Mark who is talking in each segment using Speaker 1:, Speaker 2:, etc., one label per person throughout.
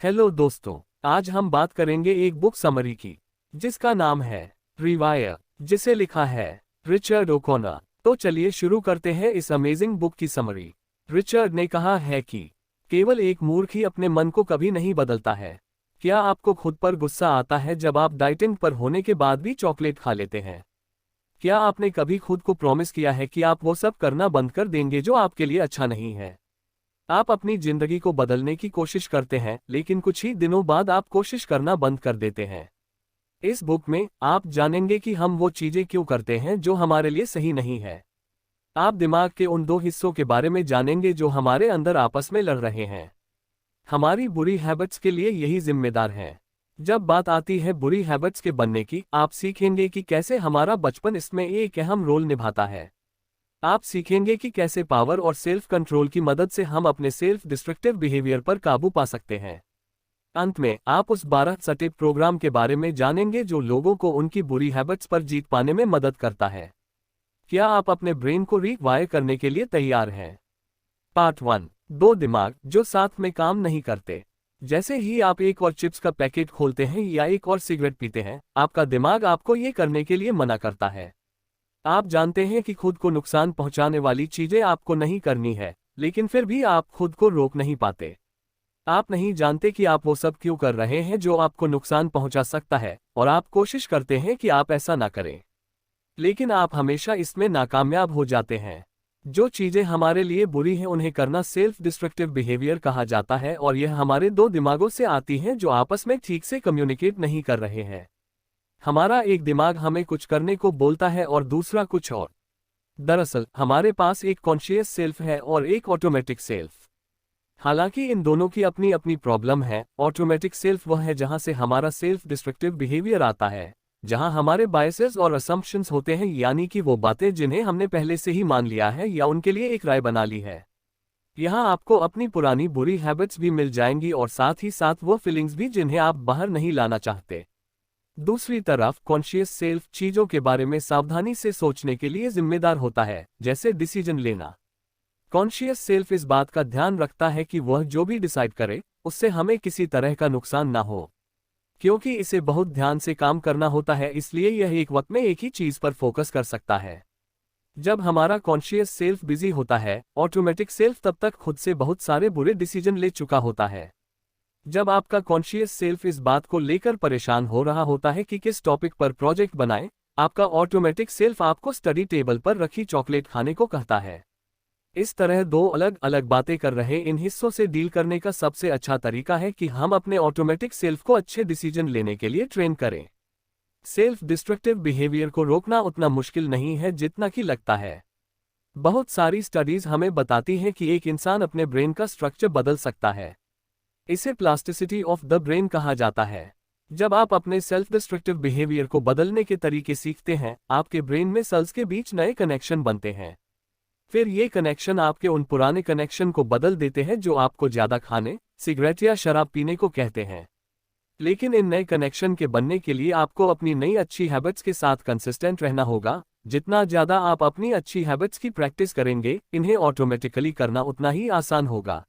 Speaker 1: Hello दोस्तों, आज हम बात करेंगे एक बुक समरी की जिसका नाम है रिवायर, जिसे लिखा है रिचर्ड ओकोनर। तो चलिए शुरू करते हैं इस अमेजिंग बुक की समरी। रिचर्ड ने कहा है कि केवल एक मूर्ख ही अपने मन को कभी नहीं बदलता है। क्या आपको खुद पर गुस्सा आता है जब आप डाइटिंग पर होने के बाद भी चॉकलेट खा लेते हैं? क्या आपने कभी खुद को प्रॉमिस किया है कि आप वो सब करना बंद कर देंगे जो आपके लिए अच्छा नहीं है? आप अपनी जिंदगी को बदलने की कोशिश करते हैं, लेकिन कुछ ही दिनों बाद आप कोशिश करना बंद कर देते हैं। इस बुक में आप जानेंगे कि हम वो चीजें क्यों करते हैं जो हमारे लिए सही नहीं है। आप दिमाग के उन दो हिस्सों के बारे में जानेंगे जो हमारे अंदर आपस में लड़ रहे हैं। हमारी बुरी हैबिट्स के लिए यही जिम्मेदार हैं। जब बात आती है बुरी हैबिट्स के बनने की, आप सीखेंगे कि कैसे हमारा बचपन इसमें एक अहम रोल निभाता है। आप सीखेंगे कि कैसे पावर और सेल्फ कंट्रोल की मदद से हम अपने सेल्फ डिस्ट्रक्टिव बिहेवियर पर काबू पा सकते हैं। अंत में आप उस 12 स्टेप प्रोग्राम के बारे में जानेंगे जो लोगों को उनकी बुरी हैबिट्स पर जीत पाने में मदद करता है। क्या आप अपने ब्रेन को रीवायर करने के लिए तैयार हैं? पार्ट 1, दो दिमाग जो साथ में काम नहीं करते। जैसे ही आप एक और चिप्स का पैकेट खोलते हैं या एक और सिगरेट पीते हैं, आपका दिमाग आपको ये करने के लिए मना करता है। आप जानते हैं कि खुद को नुकसान पहुंचाने वाली चीजें आपको नहीं करनी है, लेकिन फिर भी आप खुद को रोक नहीं पाते। आप नहीं जानते कि आप वो सब क्यों कर रहे हैं जो आपको नुकसान पहुंचा सकता है, और आप कोशिश करते हैं कि आप ऐसा ना करें, लेकिन आप हमेशा इसमें नाकामयाब हो जाते हैं। जो चीजें हमारे लिए बुरी हैं उन्हें करना सेल्फ डिस्ट्रक्टिव बिहेवियर कहा जाता है, और यह हमारे दो दिमागों से आती हैं जो आपस में ठीक से कम्युनिकेट नहीं कर रहे हैं। हमारा एक दिमाग हमें कुछ करने को बोलता है और दूसरा कुछ और। दरअसल हमारे पास एक कॉन्शियस सेल्फ है और एक ऑटोमेटिक सेल्फ। हालांकि इन दोनों की अपनी अपनी प्रॉब्लम है। ऑटोमेटिक सेल्फ वह है जहां से हमारा सेल्फ डिस्ट्रक्टिव बिहेवियर आता है, जहां हमारे बायसेस और असम्पशंस होते हैं, यानी कि वो बातें जिन्हें हमने पहले से ही मान लिया है या उनके लिए एक राय बना ली है। यहाँ आपको अपनी पुरानी बुरी हैबिट्स भी मिल जाएंगी और साथ ही साथ वो फीलिंग्स भी जिन्हें आप बाहर नहीं लाना चाहते। दूसरी तरफ कॉन्शियस सेल्फ चीजों के बारे में सावधानी से सोचने के लिए जिम्मेदार होता है, जैसे डिसीजन लेना। कॉन्शियस सेल्फ इस बात का ध्यान रखता है कि वह जो भी डिसाइड करे उससे हमें किसी तरह का नुकसान ना हो। क्योंकि इसे बहुत ध्यान से काम करना होता है, इसलिए यह एक वक्त में एक ही चीज पर फोकस कर सकता है। जब हमारा कॉन्शियस सेल्फ बिजी होता है, ऑटोमेटिक सेल्फ तब तक खुद से बहुत सारे बुरे डिसीजन ले चुका होता है। जब आपका कॉन्शियस सेल्फ इस बात को लेकर परेशान हो रहा होता है कि किस टॉपिक पर प्रोजेक्ट बनाएं, आपका ऑटोमेटिक सेल्फ आपको स्टडी टेबल पर रखी चॉकलेट खाने को कहता है। इस तरह दो अलग अलग बातें कर रहे इन हिस्सों से डील करने का सबसे अच्छा तरीका है कि हम अपने ऑटोमेटिक सेल्फ को अच्छे डिसीजन लेने के लिए ट्रेन करें। सेल्फ डिस्ट्रक्टिव बिहेवियर को रोकना उतना मुश्किल नहीं है जितना कि लगता है। बहुत सारी स्टडीज हमें बताती हैं कि एक इंसान अपने ब्रेन का स्ट्रक्चर बदल सकता है। इसे प्लास्टिसिटी ऑफ द ब्रेन कहा जाता है। जब आप अपने सेल्फ डिस्ट्रक्टिव बिहेवियर को बदलने के तरीके सीखते हैं, आपके ब्रेन में सेल्स के बीच नए कनेक्शन बनते हैं। फिर ये कनेक्शन आपके उन पुराने कनेक्शन को बदल देते हैं जो आपको ज्यादा खाने, सिगरेट या शराब पीने को कहते हैं। लेकिन इन नए कनेक्शन के बनने के लिए आपको अपनी नई अच्छी हैबिट्स के साथ कंसिस्टेंट रहना होगा। जितना ज्यादा आप अपनी अच्छी हैबिट्स की प्रैक्टिस करेंगे, इन्हें ऑटोमेटिकली करना उतना ही आसान होगा।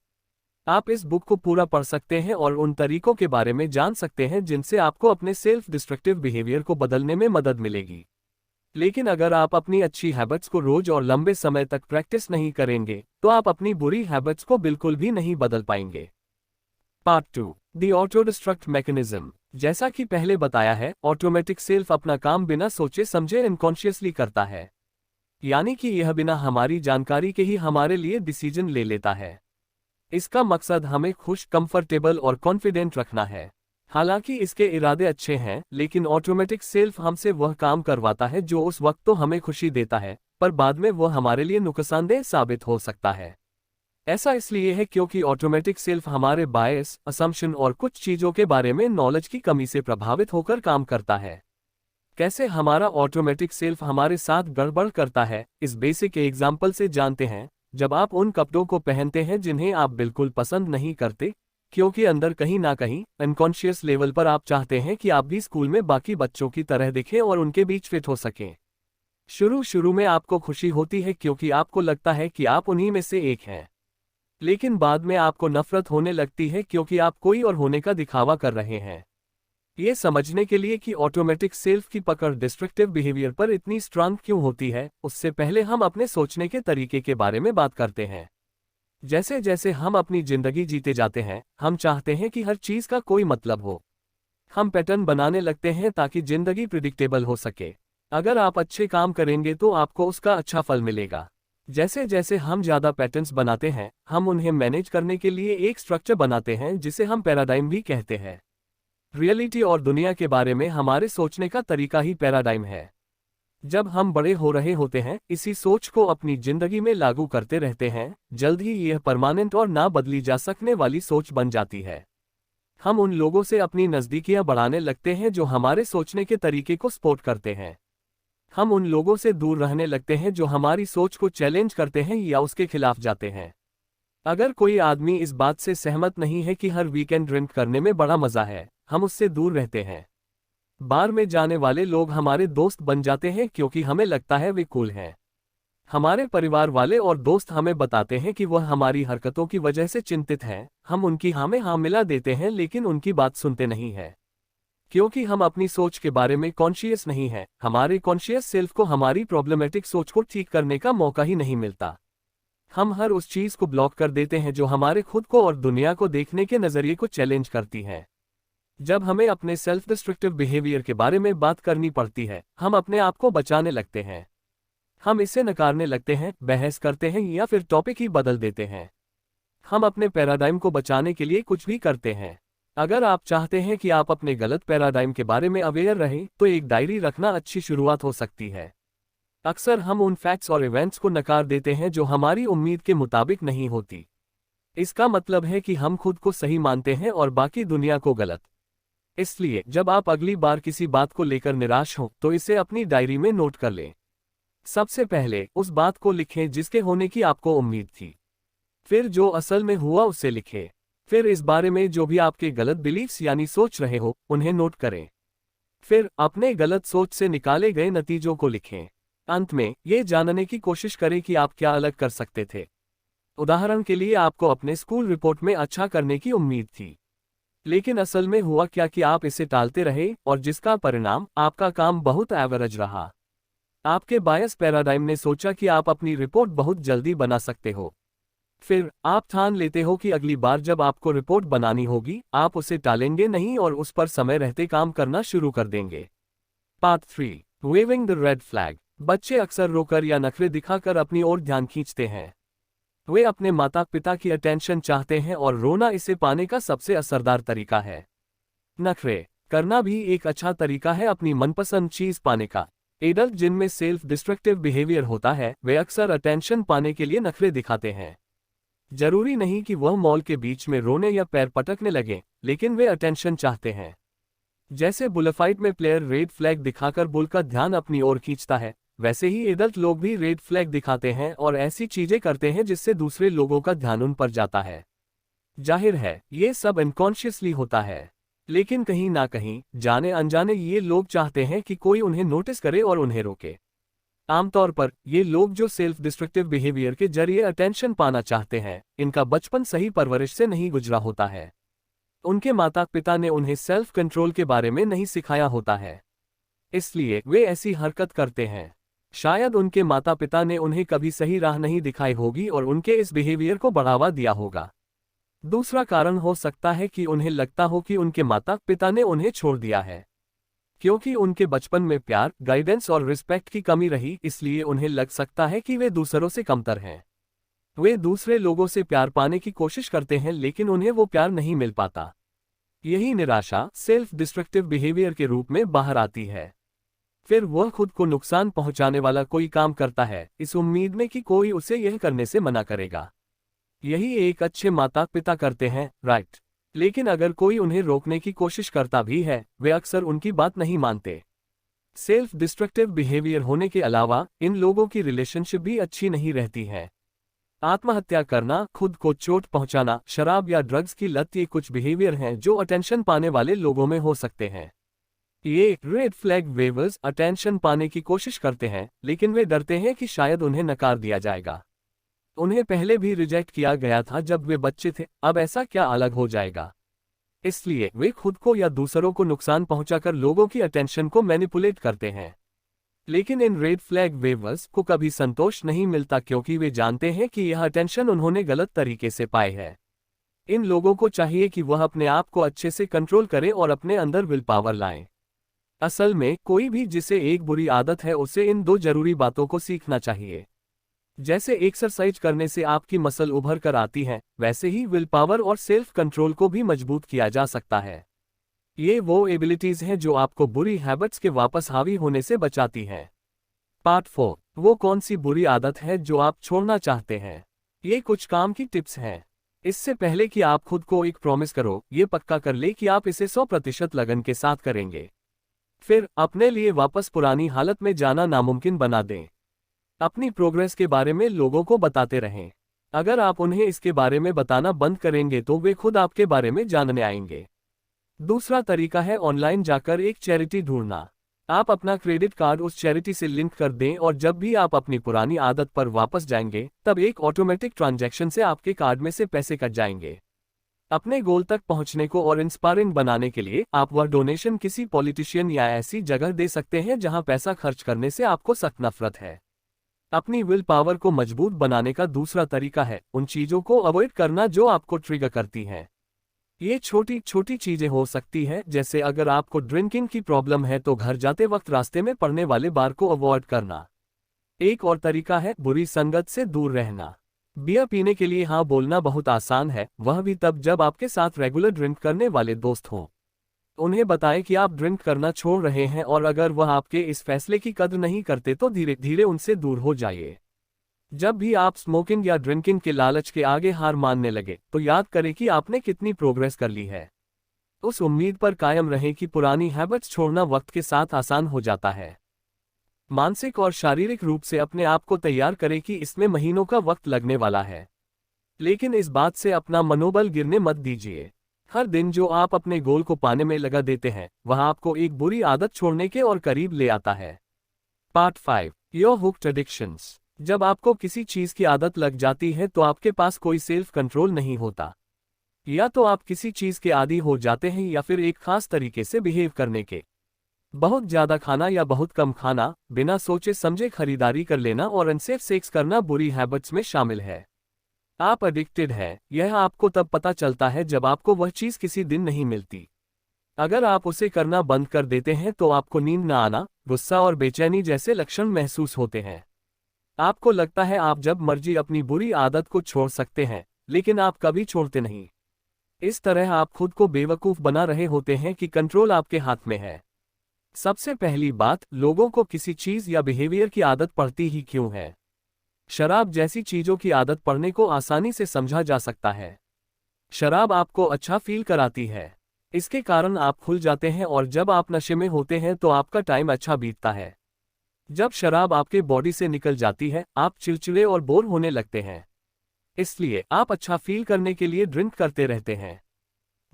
Speaker 1: आप इस बुक को पूरा पढ़ सकते हैं और उन तरीकों के बारे में जान सकते हैं जिनसे आपको अपने सेल्फ डिस्ट्रक्टिव बिहेवियर को बदलने में मदद मिलेगी। लेकिन अगर आप अपनी अच्छी हैबिट्स को रोज और लंबे समय तक प्रैक्टिस नहीं करेंगे, तो आप अपनी बुरी हैबिट्स को बिल्कुल भी नहीं बदल पाएंगे। Part 2, the auto destruct mechanism. जैसा कि पहले बताया है, ऑटोमेटिक सेल्फ अपना काम बिना सोचे समझे इनकॉन्शियसली करता है, यानी कि यह बिना हमारी जानकारी के ही हमारे लिए डिसीजन ले लेता है। इसका मकसद हमें खुश, कंफर्टेबल और कॉन्फिडेंट रखना है। हालांकि इसके इरादे अच्छे हैं, लेकिन ऑटोमेटिक सेल्फ हमसे वह काम करवाता है जो उस वक्त तो हमें खुशी देता है, पर बाद में वह हमारे लिए नुकसानदेह साबित हो सकता है। ऐसा इसलिए है क्योंकि ऑटोमेटिक सेल्फ हमारे बायस, असम्पशन और कुछ चीजों के बारे में नॉलेज की कमी से प्रभावित होकर काम करता है। कैसे हमारा ऑटोमेटिक सेल्फ हमारे साथ गड़बड़ करता है, इस बेसिक एग्जाम्पल से जानते हैं। जब आप उन कपड़ों को पहनते हैं जिन्हें आप बिल्कुल पसंद नहीं करते, क्योंकि अंदर कहीं ना कहीं अनकॉन्शियस लेवल पर आप चाहते हैं कि आप भी स्कूल में बाकी बच्चों की तरह दिखें और उनके बीच फिट हो सकें। शुरू में आपको खुशी होती है क्योंकि आपको लगता है कि आप उन्हीं में से एक हैं। लेकिन बाद में आपको नफरत होने लगती है क्योंकि आप कोई और होने का दिखावा कर रहे हैं। ये समझने के लिए कि ऑटोमेटिक सेल्फ की पकड़ डिस्ट्रक्टिव बिहेवियर पर इतनी स्ट्रांग क्यों होती है, उससे पहले हम अपने सोचने के तरीके के बारे में बात करते हैं। जैसे जैसे हम अपनी जिंदगी जीते जाते हैं, हम चाहते हैं कि हर चीज का कोई मतलब हो। हम पैटर्न बनाने लगते हैं ताकि जिंदगी प्रिडिक्टेबल हो सके। अगर आप अच्छे काम करेंगे तो आपको उसका अच्छा फल मिलेगा। जैसे जैसे हम ज़्यादा पैटर्न्स बनाते हैं, हम उन्हें मैनेज करने के लिए एक स्ट्रक्चर बनाते हैं जिसे हम पैराडाइम भी कहते हैं। रियलिटी और दुनिया के बारे में हमारे सोचने का तरीका ही पैराडाइम है। जब हम बड़े हो रहे होते हैं, इसी सोच को अपनी जिंदगी में लागू करते रहते हैं, जल्द ही यह परमानेंट और ना बदली जा सकने वाली सोच बन जाती है। हम उन लोगों से अपनी नज़दीकियां बढ़ाने लगते हैं जो हमारे सोचने के तरीके को सपोर्ट करते हैं। हम उन लोगों से दूर रहने लगते हैं जो हमारी सोच को चैलेंज करते हैं या उसके खिलाफ जाते हैं। अगर कोई आदमी इस बात से सहमत नहीं है कि हर वीकेंड ड्रिंक करने में बड़ा मजा है, हम उससे दूर रहते हैं। बार में जाने वाले लोग हमारे दोस्त बन जाते हैं क्योंकि हमें लगता है वे कूल हैं। हमारे परिवार वाले और दोस्त हमें बताते हैं कि वह हमारी हरकतों की वजह से चिंतित हैं। हम उनकी हाँ में हाँ मिला देते हैं लेकिन उनकी बात सुनते नहीं हैं। क्योंकि हम अपनी सोच के बारे में कॉन्शियस नहीं हैं, हमारे कॉन्शियस सेल्फ को हमारी प्रॉब्लमेटिक सोच को ठीक करने का मौका ही नहीं मिलता। हम हर उस चीज को ब्लॉक कर देते हैं जो हमारे खुद को और दुनिया को देखने के नजरिए को चैलेंज करती है। जब हमें अपने सेल्फ डिस्ट्रक्टिव बिहेवियर के बारे में बात करनी पड़ती है, हम अपने आप को बचाने लगते हैं। हम इसे नकारने लगते हैं, बहस करते हैं या फिर टॉपिक ही बदल देते हैं। हम अपने पैराडाइम को बचाने के लिए कुछ भी करते हैं। अगर आप चाहते हैं कि आप अपने गलत पैराडाइम के बारे में अवेयर रहें, तो एक डायरी रखना अच्छी शुरुआत हो सकती है। अक्सर हम उन फैक्ट्स और इवेंट्स को नकार देते हैं जो हमारी उम्मीद के मुताबिक नहीं होती। इसका मतलब है कि हम खुद को सही मानते हैं और बाकी दुनिया को गलत। इसलिए जब आप अगली बार किसी बात को लेकर निराश हों, तो इसे अपनी डायरी में नोट कर लें। सबसे पहले उस बात को लिखें जिसके होने की आपको उम्मीद थी। फिर जो असल में हुआ उसे लिखें। फिर इस बारे में जो भी आपके गलत बिलीफ्स यानी सोच रहे हो, उन्हें नोट करें। फिर अपने गलत सोच से निकाले गए नतीजों को लिखें। अंत में ये जानने की कोशिश करें कि आप क्या अलग कर सकते थे। उदाहरण के लिए, आपको अपने स्कूल रिपोर्ट में अच्छा करने की उम्मीद थी, लेकिन असल में हुआ क्या कि आप इसे टालते रहे और जिसका परिणाम आपका काम बहुत एवरेज रहा। आपके बायस पैराडाइम ने सोचा कि आप अपनी रिपोर्ट बहुत जल्दी बना सकते हो। फिर आप ठान लेते हो कि अगली बार जब आपको रिपोर्ट बनानी होगी, आप उसे टालेंगे नहीं और उस पर समय रहते काम करना शुरू कर देंगे। Part 3, waving the red flag. बच्चे अक्सर रोकर या नखरे दिखाकर अपनी ओर ध्यान खींचते हैं। वे अपने माता पिता की अटेंशन चाहते हैं और रोना इसे पाने का सबसे असरदार तरीका है। नखरे करना भी एक अच्छा तरीका है अपनी मनपसंद चीज पाने का। एडल्ट जिनमें सेल्फ डिस्ट्रक्टिव बिहेवियर होता है, वे अक्सर अटेंशन पाने के लिए नखरे दिखाते हैं। जरूरी नहीं कि वह मॉल के बीच में रोने या पैर पटकने लगे, लेकिन वे अटेंशन चाहते हैं। जैसे बुलफाइट में प्लेयर रेड फ्लैग दिखाकर बुल का ध्यान अपनी ओर खींचता है, वैसे ही एडल्ट लोग भी रेड फ्लैग दिखाते हैं और ऐसी चीजें करते हैं जिससे दूसरे लोगों का ध्यान उन पर जाता है। जाहिर है, ये सब अनकॉन्शियसली होता है, लेकिन कहीं ना कहीं जाने अनजाने ये लोग चाहते हैं कि कोई उन्हें नोटिस करे और उन्हें रोके। आमतौर पर ये लोग जो सेल्फ डिस्ट्रक्टिव बिहेवियर के जरिए अटेंशन पाना चाहते हैं, इनका बचपन सही परवरिश से नहीं गुजरा होता है। उनके माता पिता ने उन्हें सेल्फ कंट्रोल के बारे में नहीं सिखाया होता है, इसलिए वे ऐसी हरकत करते हैं। शायद उनके माता पिता ने उन्हें कभी सही राह नहीं दिखाई होगी और उनके इस बिहेवियर को बढ़ावा दिया होगा। दूसरा कारण हो सकता है कि उन्हें लगता हो कि उनके माता पिता ने उन्हें छोड़ दिया है। क्योंकि उनके बचपन में प्यार, गाइडेंस और रिस्पेक्ट की कमी रही, इसलिए उन्हें लग सकता है कि वे दूसरों से कमतर हैं। वे दूसरे लोगों से प्यार पाने की कोशिश करते हैं लेकिन उन्हें वो प्यार नहीं मिल पाता। यही निराशा सेल्फ डिस्ट्रक्टिव बिहेवियर के रूप में बाहर आती है। फिर वह खुद को नुकसान पहुंचाने वाला कोई काम करता है, इस उम्मीद में कि कोई उसे यह करने से मना करेगा। यही एक अच्छे माता पिता करते हैं, राइट? लेकिन अगर कोई उन्हें रोकने की कोशिश करता भी है, वे अक्सर उनकी बात नहीं मानते। सेल्फ डिस्ट्रक्टिव बिहेवियर होने के अलावा इन लोगों की रिलेशनशिप भी अच्छी नहीं रहती है। आत्महत्या करना, खुद को चोट पहुंचाना, शराब या ड्रग्स की लत, ये कुछ बिहेवियर हैं जो अटेंशन पाने वाले लोगों में हो सकते हैं। ये रेड फ्लैग वेवर्स अटेंशन पाने की कोशिश करते हैं, लेकिन वे डरते हैं कि शायद उन्हें नकार दिया जाएगा। उन्हें पहले भी रिजेक्ट किया गया था जब वे बच्चे थे, अब ऐसा क्या अलग हो जाएगा? इसलिए वे खुद को या दूसरों को नुकसान पहुंचाकर लोगों की अटेंशन को मैनिपुलेट करते हैं। लेकिन इन रेड फ्लैग वेवर्स को कभी संतोष नहीं मिलता क्योंकि वे जानते हैं कि यह अटेंशन उन्होंने गलत तरीके से पाई है। इन लोगों को चाहिए कि वह अपने आप को अच्छे से कंट्रोल करें और अपने अंदर विल पावर लाएं। असल में कोई भी जिसे एक बुरी आदत है उसे इन दो जरूरी बातों को सीखना चाहिए। जैसे एक्सरसाइज करने से आपकी मसल उभर कर आती है, वैसे ही विल पावर और सेल्फ कंट्रोल को भी मजबूत किया जा सकता है। ये वो एबिलिटीज हैं जो आपको बुरी हैबिट्स के वापस हावी होने से बचाती हैं। पार्ट 4, वो कौन सी बुरी आदत है जो आप छोड़ना चाहते हैं? ये कुछ काम की टिप्स हैं। इससे पहले कि आप खुद को एक प्रॉमिस करो, ये पक्का कर ले कि आप इसे 100% लगन के साथ करेंगे। फिर अपने लिए वापस पुरानी हालत में जाना नामुमकिन बना दें। अपनी प्रोग्रेस के बारे में लोगों को बताते रहें। अगर आप उन्हें इसके बारे में बताना बंद करेंगे तो वे खुद आपके बारे में जानने आएंगे। दूसरा तरीका है ऑनलाइन जाकर एक चैरिटी ढूंढना। आप अपना क्रेडिट कार्ड उस चैरिटी से लिंक कर दें और जब भी आप अपनी पुरानी आदत पर वापस जाएंगे, तब एक ऑटोमेटिक ट्रांजैक्शन से आपके कार्ड में से पैसे कट जाएंगे। अपने गोल तक पहुंचने को और इंस्पायरिंग बनाने के लिए आप वह डोनेशन किसी पॉलिटिशियन या ऐसी जगह दे सकते हैं जहां पैसा खर्च करने से आपको सख्त नफरत है। अपनी विल पावर को मजबूत बनाने का दूसरा तरीका है उन चीजों को अवॉइड करना जो आपको ट्रिगर करती हैं। ये छोटी छोटी चीजें हो सकती हैं, जैसे अगर आपको ड्रिंकिंग की प्रॉब्लम है तो घर जाते वक्त रास्ते में पड़ने वाले बार को अवॉइड करना। एक और तरीका है बुरी संगत से दूर रहना। बियर पीने के लिए हाँ बोलना बहुत आसान है, वह भी तब जब आपके साथ रेगुलर ड्रिंक करने वाले दोस्त हों। उन्हें बताएं कि आप ड्रिंक करना छोड़ रहे हैं और अगर वह आपके इस फैसले की कद्र नहीं करते तो धीरे धीरे उनसे दूर हो जाइए। जब भी आप स्मोकिंग या ड्रिंकिंग के लालच के आगे हार मानने लगे तो याद करें कि आपने कितनी प्रोग्रेस कर ली है। उस उम्मीद पर कायम रहें कि पुरानी हैबिट्स छोड़ना वक्त के साथ आसान हो जाता है। मानसिक और शारीरिक रूप से अपने आप को तैयार करें कि इसमें महीनों का वक्त लगने वाला है, लेकिन इस बात से अपना मनोबल गिरने मत दीजिए। हर दिन जो आप अपने गोल को पाने में लगा देते हैं वह आपको एक बुरी आदत छोड़ने के और करीब ले आता है। Part 5, your hooked addictions. जब आपको किसी चीज की आदत लग जाती है तो आपके पास कोई सेल्फ कंट्रोल नहीं होता। या तो आप किसी चीज के आदी हो जाते हैं या फिर एक खास तरीके से बिहेव करने के। बहुत ज्यादा खाना या बहुत कम खाना, बिना सोचे समझे खरीदारी कर लेना और अनसेफ सेक्स करना बुरी हैबिट्स में शामिल है। आप एडिक्टेड हैं, यह आपको तब पता चलता है जब आपको वह चीज किसी दिन नहीं मिलती। अगर आप उसे करना बंद कर देते हैं तो आपको नींद न आना, गुस्सा और बेचैनी जैसे लक्षण महसूस होते हैं। आपको लगता है आप जब मर्जी अपनी बुरी आदत को छोड़ सकते हैं, लेकिन आप कभी छोड़ते नहीं। इस तरह आप खुद को बेवकूफ बना रहे होते हैं कि कंट्रोल आपके हाथ में है। सबसे पहली बात, लोगों को किसी चीज या बिहेवियर की आदत पड़ती ही क्यों है? शराब जैसी चीजों की आदत पड़ने को आसानी से समझा जा सकता है। शराब आपको अच्छा फील कराती है, इसके कारण आप खुल जाते हैं और जब आप नशे में होते हैं तो आपका टाइम अच्छा बीतता है। जब शराब आपके बॉडी से निकल जाती है, आप चिड़चिड़े और बोर होने लगते हैं, इसलिए आप अच्छा फील करने के लिए ड्रिंक करते रहते हैं।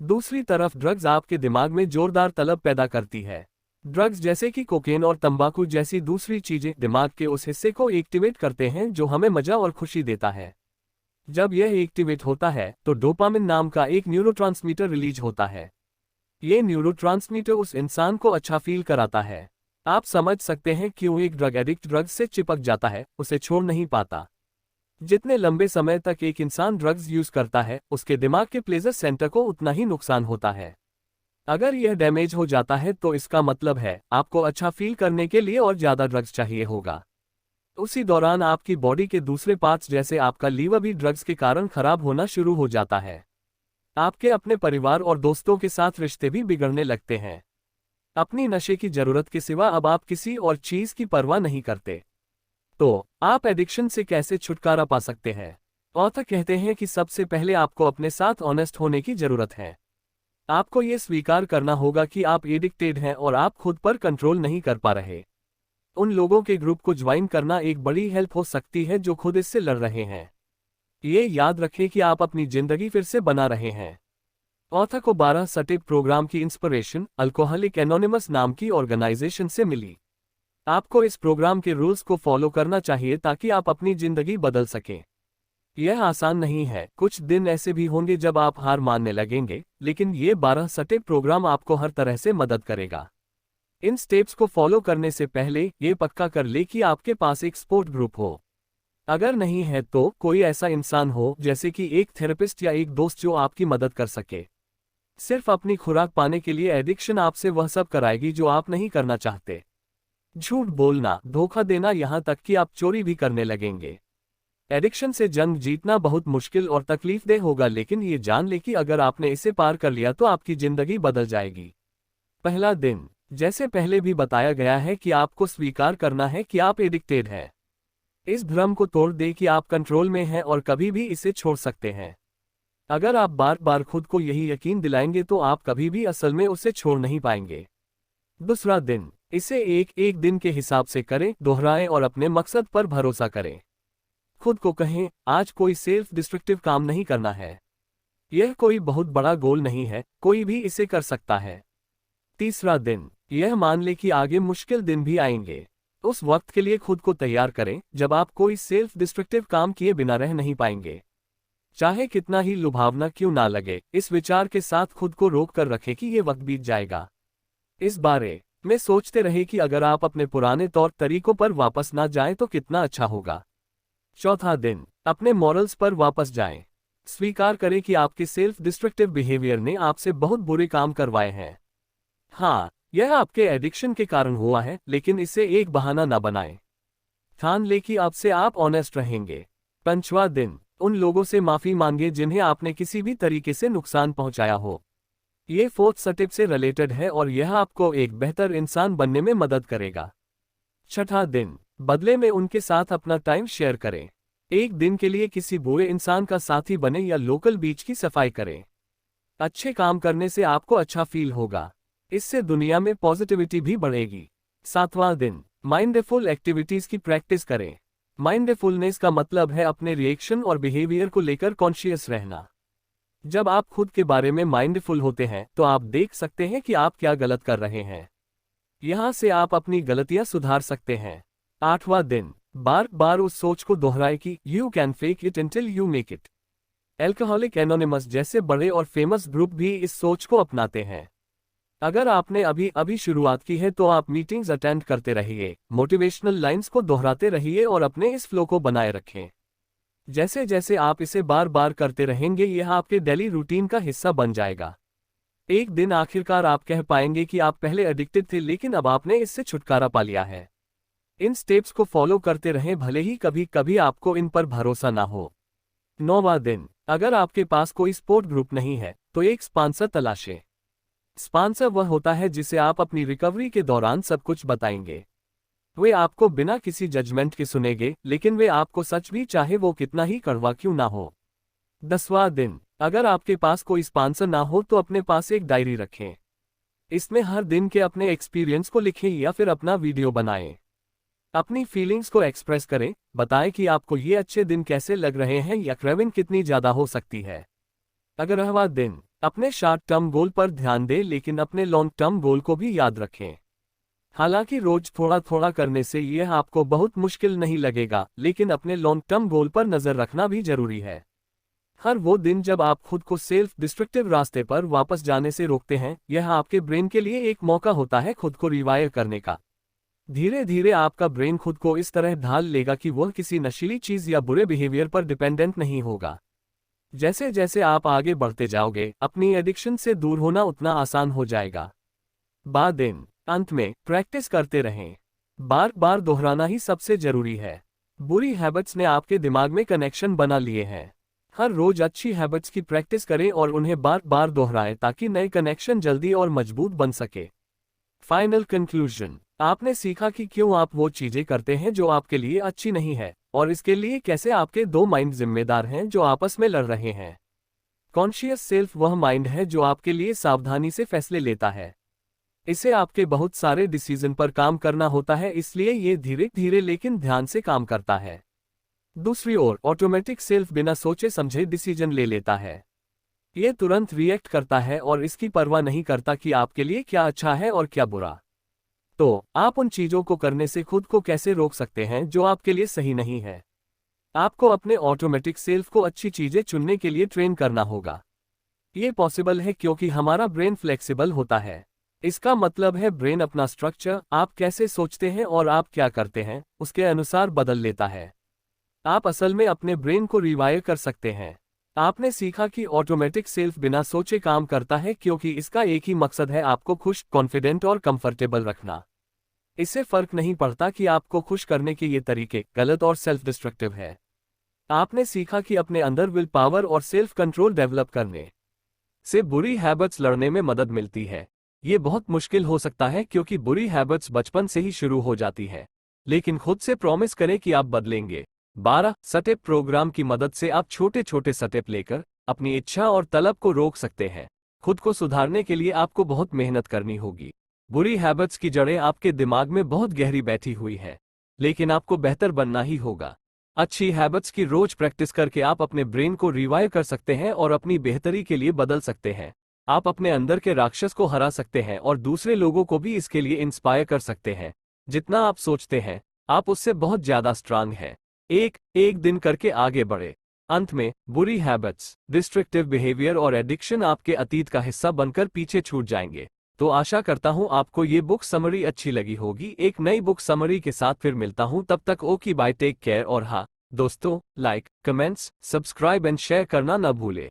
Speaker 1: दूसरी तरफ ड्रग्स आपके दिमाग में जोरदार तलब पैदा करती है। ड्रग्स जैसे कि कोकेन और तंबाकू जैसी दूसरी चीजें दिमाग के उस हिस्से को एक्टिवेट करते हैं जो हमें मजा और खुशी देता है। जब यह एक्टिवेट होता है तो डोपामिन नाम का एक न्यूरोट्रांसमीटर रिलीज होता है। ये न्यूरोट्रांसमीटर उस इंसान को अच्छा फील कराता है। आप समझ सकते हैं क्यों एक ड्रग एडिक्ट ड्रग्स से चिपक जाता है, उसे छोड़ नहीं पाता। जितने लंबे समय तक एक इंसान ड्रग्स यूज करता है, उसके दिमाग के प्लेजर सेंटर को उतना ही नुकसान होता है। अगर यह डैमेज हो जाता है तो इसका मतलब है आपको अच्छा फील करने के लिए और ज्यादा ड्रग्स चाहिए होगा। उसी दौरान आपकी बॉडी के दूसरे पार्ट्स जैसे आपका लीवर भी ड्रग्स के कारण खराब होना शुरू हो जाता है। आपके अपने परिवार और दोस्तों के साथ रिश्ते भी बिगड़ने लगते हैं। अपनी नशे की जरूरत के सिवा अब आप किसी और चीज की परवाह नहीं करते। तो आप एडिक्शन से कैसे छुटकारा पा सकते हैं? ऑथर कहते हैं कि सबसे पहले आपको अपने साथ ऑनेस्ट होने की जरूरत है। आपको ये स्वीकार करना होगा कि आप एडिक्टेड हैं और आप खुद पर कंट्रोल नहीं कर पा रहे। उन लोगों के ग्रुप को ज्वाइन करना एक बड़ी हेल्प हो सकती है जो खुद इससे लड़ रहे हैं। ये याद रखें कि आप अपनी जिंदगी फिर से बना रहे हैं। ऑथर को 12 स्टेप प्रोग्राम की इंस्पिरेशन अल्कोहलिक एनोनिमस नाम की ऑर्गेनाइजेशन से मिली। आपको इस प्रोग्राम के रूल्स को फॉलो करना चाहिए ताकि आप अपनी जिंदगी बदल सकें। यह आसान नहीं है, कुछ दिन ऐसे भी होंगे जब आप हार मानने लगेंगे, लेकिन ये 12 स्टेप प्रोग्राम आपको हर तरह से मदद करेगा। इन स्टेप्स को फॉलो करने से पहले ये पक्का कर ले कि आपके पास एक सपोर्ट ग्रुप हो। अगर नहीं है तो कोई ऐसा इंसान हो, जैसे कि एक थेरेपिस्ट या एक दोस्त, जो आपकी मदद कर सके। सिर्फ अपनी खुराक पाने के लिए एडिक्शन आपसे वह सब कराएगी जो आप नहीं करना चाहते। झूठ बोलना, धोखा देना, यहाँ तक कि आप चोरी भी करने लगेंगे। एडिक्शन से जंग जीतना बहुत मुश्किल और तकलीफदेह होगा, लेकिन ये जान ले कि अगर आपने इसे पार कर लिया तो आपकी जिंदगी बदल जाएगी। पहला दिन, जैसे पहले भी बताया गया है कि आपको स्वीकार करना है कि आप एडिक्टेड हैं। इस भ्रम को तोड़ दे कि आप कंट्रोल में हैं और कभी भी इसे छोड़ सकते हैं। अगर आप बार बार खुद को यही यकीन दिलाएंगे तो आप कभी भी असल में उसे छोड़ नहीं पाएंगे। दूसरा दिन, इसे एक एक दिन के हिसाब से करें, दोहराएं और अपने मकसद पर भरोसा करें। खुद को कहें, आज कोई सेल्फ डिस्ट्रक्टिव काम नहीं करना है। यह कोई बहुत बड़ा गोल नहीं है, कोई भी इसे कर सकता है। तीसरा दिन, यह मान ले कि आगे मुश्किल दिन भी आएंगे। उस वक्त के लिए खुद को तैयार करें जब आप कोई सेल्फ डिस्ट्रक्टिव काम किए बिना रह नहीं पाएंगे। चाहे कितना ही लुभावना क्यों ना लगे, इस विचार के साथ खुद को रोक कर रखें कि ये वक्त बीत जाएगा। इस बारे में सोचते रहे कि अगर आप अपने पुराने तौर तरीकों पर वापस ना जाएं तो कितना अच्छा होगा। चौथा दिन, अपने मॉरल्स पर वापस जाएं। स्वीकार करें कि आपके सेल्फ डिस्ट्रक्टिव बिहेवियर ने आपसे बहुत बुरे काम करवाए हैं। हाँ, यह आपके एडिक्शन के कारण हुआ है, लेकिन इसे एक बहाना ना बनाएं। ठान ले कि आपसे आप ऑनेस्ट रहेंगे। पांचवा दिन, उन लोगों से माफी मांगे जिन्हें आपने किसी भी तरीके से नुकसान पहुंचाया हो। ये फोर्थ स्टेप से रिलेटेड है और यह आपको एक बेहतर इंसान बनने में मदद करेगा। छठा दिन, बदले में उनके साथ अपना टाइम शेयर करें। एक दिन के लिए किसी बुरे इंसान का साथी बने या लोकल बीच की सफाई करें। अच्छे काम करने से आपको अच्छा फील होगा, इससे दुनिया में पॉजिटिविटी भी बढ़ेगी। सातवां दिन, माइंडफुल एक्टिविटीज की प्रैक्टिस करें। माइंडफुलनेस का मतलब है अपने रिएक्शन और बिहेवियर को लेकर कॉन्शियस रहना। जब आप खुद के बारे में माइंडफुल होते हैं तो आप देख सकते हैं कि आप क्या गलत कर रहे हैं। यहां से आप अपनी गलतियां सुधार सकते हैं। आठवां दिन, बार बार उस सोच को दोहराए कि you can fake it until you make it. Alcoholic anonymous जैसे बड़े और फेमस ग्रुप भी इस सोच को अपनाते हैं। अगर आपने अभी शुरुआत की है तो आप मीटिंग्स अटेंड करते रहिए, मोटिवेशनल लाइंस को दोहराते रहिए और अपने इस फ्लो को बनाए रखें। जैसे जैसे आप इसे बार बार करते रहेंगे, यह आपके डेली रूटीन का हिस्सा बन जाएगा। एक दिन आखिरकार आप कह पाएंगे कि आप पहले एडिक्टेड थे, लेकिन अब आपने इससे छुटकारा पा लिया है। इन स्टेप्स को फॉलो करते रहें, भले ही कभी कभी आपको इन पर भरोसा ना हो। 9वां दिन, अगर आपके पास कोई सपोर्ट ग्रुप नहीं है तो एक स्पॉन्सर तलाशें। स्पॉन्सर वह होता है जिसे आप अपनी रिकवरी के दौरान सब कुछ बताएंगे। वे आपको बिना किसी जजमेंट के सुनेंगे, लेकिन वे आपको सच भी, चाहे वो कितना ही कड़वा क्यों ना हो। 10वां दिन, अगर आपके पास कोई स्पॉन्सर ना हो तो अपने पास एक डायरी रखें। इसमें हर दिन के अपने एक्सपीरियंस को लिखें या फिर अपना वीडियो बनाएं। अपनी फीलिंग्स को एक्सप्रेस करें, बताएं कि आपको ये अच्छे दिन कैसे लग रहे हैं या क्रेविंग कितनी ज्यादा हो सकती है। 11वां दिन, अपने शॉर्ट टर्म गोल पर ध्यान दें, लेकिन अपने लॉन्ग टर्म गोल को भी याद रखें। हालांकि रोज थोड़ा थोड़ा करने से यह आपको बहुत मुश्किल नहीं लगेगा, लेकिन अपने लॉन्ग टर्म गोल पर नजर रखना भी जरूरी है। हर वो दिन जब आप खुद को सेल्फ डिस्ट्रक्टिव रास्ते पर वापस जाने से रोकते हैं, यह आपके ब्रेन के लिए एक मौका होता है खुद को रिवायर करने का। धीरे धीरे आपका ब्रेन खुद को इस तरह ढाल लेगा कि वह किसी नशीली चीज या बुरे बिहेवियर पर डिपेंडेंट नहीं होगा। जैसे जैसे आप आगे बढ़ते जाओगे, अपनी एडिक्शन से दूर होना उतना आसान हो जाएगा। दिन अंत में प्रैक्टिस करते रहें। बार बार दोहराना ही सबसे जरूरी है। बुरी हैबिट्स ने आपके दिमाग में कनेक्शन बना लिए हैं। हर रोज अच्छी हैबिट्स की प्रैक्टिस करें और उन्हें बार बार दोहराएं ताकि नए कनेक्शन जल्दी और मजबूत बन सके। फाइनल कंक्लूजन, आपने सीखा कि क्यों आप वो चीजें करते हैं जो आपके लिए अच्छी नहीं है, और इसके लिए कैसे आपके दो माइंड जिम्मेदार हैं जो आपस में लड़ रहे हैं। कॉन्शियस सेल्फ वह माइंड है जो आपके लिए सावधानी से फैसले लेता है। इसे आपके बहुत सारे डिसीजन पर काम करना होता है, इसलिए ये धीरे धीरे लेकिन ध्यान से काम करता है। दूसरी ओर ऑटोमेटिक सेल्फ बिना सोचे समझे डिसीजन ले लेता है। ये तुरंत रिएक्ट करता है और इसकी परवाह नहीं करता कि आपके लिए क्या अच्छा है और क्या बुरा। तो आप उन चीजों को करने से खुद को कैसे रोक सकते हैं जो आपके लिए सही नहीं है। आपको अपने ऑटोमेटिक सेल्फ को अच्छी चीजें चुनने के लिए ट्रेन करना होगा। ये पॉसिबल है क्योंकि हमारा ब्रेन फ्लेक्सिबल होता है। इसका मतलब है ब्रेन अपना स्ट्रक्चर, आप कैसे सोचते हैं और आप क्या करते हैं, उसके अनुसार बदल लेता है। आप असल में अपने ब्रेन को रिवायर कर सकते हैं। आपने सीखा कि ऑटोमेटिक सेल्फ बिना सोचे काम करता है क्योंकि इसका एक ही मकसद है, आपको खुश, कॉन्फिडेंट और कंफर्टेबल रखना। इससे फर्क नहीं पड़ता कि आपको खुश करने के ये तरीके गलत और सेल्फ डिस्ट्रक्टिव है। आपने सीखा कि अपने अंदर विल पावर और सेल्फ कंट्रोल डेवलप करने से बुरी हैबिट्स लड़ने में मदद मिलती है। ये बहुत मुश्किल हो सकता है क्योंकि बुरी हैबिट्स बचपन से ही शुरू हो जाती है, लेकिन खुद से प्रॉमिस करें कि आप बदलेंगे। 12 स्टेप प्रोग्राम की मदद से आप छोटे छोटे स्टेप लेकर अपनी इच्छा और तलब को रोक सकते हैं। खुद को सुधारने के लिए आपको बहुत मेहनत करनी होगी। बुरी हैबिट्स की जड़ें आपके दिमाग में बहुत गहरी बैठी हुई है, लेकिन आपको बेहतर बनना ही होगा। अच्छी हैबिट्स की रोज प्रैक्टिस करके आप अपने ब्रेन को रिवायर कर सकते हैं और अपनी बेहतरी के लिए बदल सकते हैं। आप अपने अंदर के राक्षस को हरा सकते हैं और दूसरे लोगों को भी इसके लिए इंस्पायर कर सकते हैं। जितना आप सोचते हैं, आप उससे बहुत ज्यादा स्ट्रांग हैं। एक एक दिन करके आगे बढ़े। अंत में, बुरी हैबिट्स, डिस्ट्रक्टिव बिहेवियर और एडिक्शन आपके अतीत का हिस्सा बनकर पीछे छूट जाएंगे। तो आशा करता हूं आपको ये बुक समरी अच्छी लगी होगी। एक नई बुक समरी के साथ फिर मिलता हूं, तब तक ओके बाय, टेक केयर। और हाँ दोस्तों, like, comments, subscribe and share करना न भूले।